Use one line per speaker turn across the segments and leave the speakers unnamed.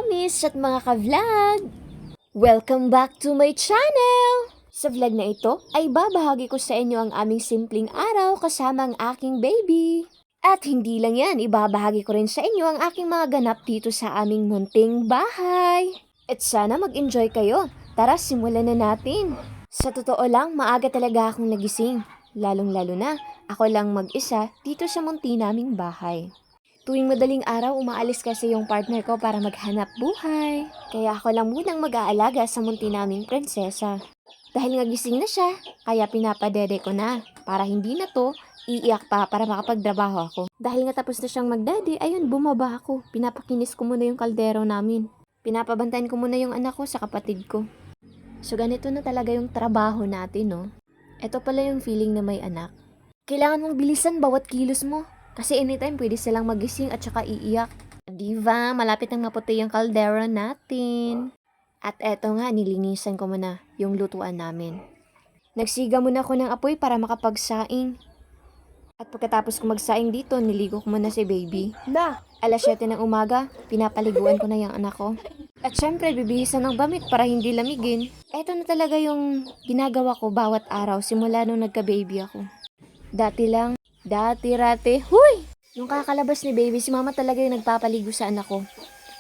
ka-mommies at mga ka-vlog! Welcome back to my channel! Sa vlog na ito ay babahagi ko sa inyo ang aming simpleng araw kasama ang aking baby. At hindi lang yan, ibabahagi ko rin sa inyo ang aking mga ganap dito sa aming munting bahay. At sana mag-enjoy kayo. Tara, simulan na natin. Sa totoo lang, maaga talaga akong nagising. Lalong-lalo na, ako lang mag-isa dito sa munti naming bahay. Tuwing madaling araw, umaalis kasi yung partner ko para maghanap buhay. Kaya ako lang munang mag-aalaga sa munti naming prinsesa. Dahil nga gising na siya, kaya pinapadede ko na. Para hindi na to, iiyak pa para makapagtrabaho ako. Dahil nga tapos na siyang magdede, ayun, bumaba ako. Pinapakinis ko muna yung kaldero namin. Pinapabantayan ko muna yung anak ko sa kapatid ko. So ganito na talaga yung trabaho natin, no? Ito pala yung feeling na may anak. Kailangan mong bilisan bawat kilos mo. Kasi anytime pwede silang magising at saka iiyak. Diba, malapit nang maputi yung kaldero natin. At eto nga, nilinisan ko muna yung lutuan namin. Nagsiga muna ako ng apoy para makapagsaing. At pagkatapos ko magsaing dito, niligo ko muna si baby. Alas 7 ng umaga, pinapaliguan ko na yung anak ko. At syempre, bibihisan ng bamit para hindi lamigin. Eto na talaga yung ginagawa ko bawat araw simula nung nagka-baby ako. Dati-rate, huy! Nung kakalabas ni baby, si mama talaga yung nagpapaligo sa anak ko.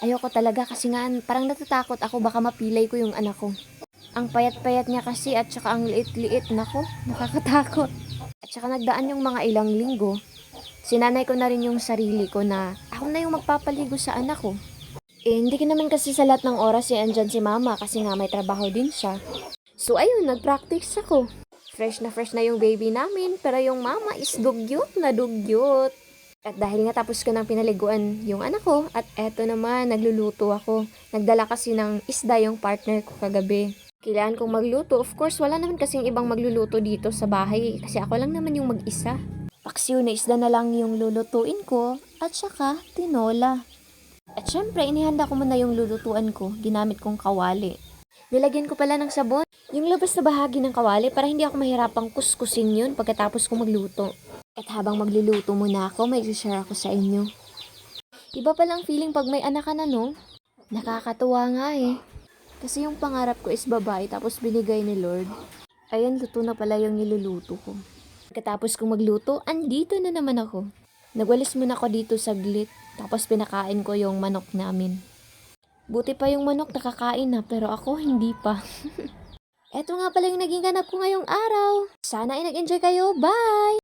Ayoko talaga kasi nga parang natatakot ako baka mapilay ko yung anak ko. Ang payat-payat niya kasi at saka ang liit-liit, nako, nakakatakot. At saka nagdaan yung mga ilang linggo, sinanay ko na rin yung sarili ko na ako na yung magpapaligo sa anak ko. Hindi ka naman kasi sa lahat ng oras andyan si mama kasi nga may trabaho din siya. So ayun, nag-practice ako. Fresh na yung baby namin, pero yung mama is dugyot na dugyot. At dahil nga tapos ko nang pinaliguan yung anak ko, at eto naman, nagluluto ako. Nagdala kasi ng isda yung partner ko kagabi. Kailangan kong magluto. Of course, wala naman kasing ibang magluluto dito sa bahay, kasi ako lang naman yung mag-isa. Paksiw na isda na lang yung lulutuin ko, at saka tinola. At syempre, inihanda ko muna yung lulutuan ko, ginamit kong kawali. Nilagyan ko pala ng sabon yung labas na bahagi ng kawali para hindi ako mahirapang kuskusin yun pagkatapos ko magluto. At habang magluluto muna ako, may share ako sa inyo. Iba palang feeling pag may anak ka na, no? Nakakatuwa nga eh. Kasi yung pangarap ko is babae tapos binigay ni Lord. Ayan, luto na pala yung niluluto ko. Pagkatapos kong magluto, andito na naman ako. Nagwalis muna ako dito saglit, tapos pinakain ko yung manok namin. Buti pa yung manok nakakain na, pero ako hindi pa. Eto nga pala yung naging ganap ko ngayong araw. Sana ay nag-enjoy kayo. Bye!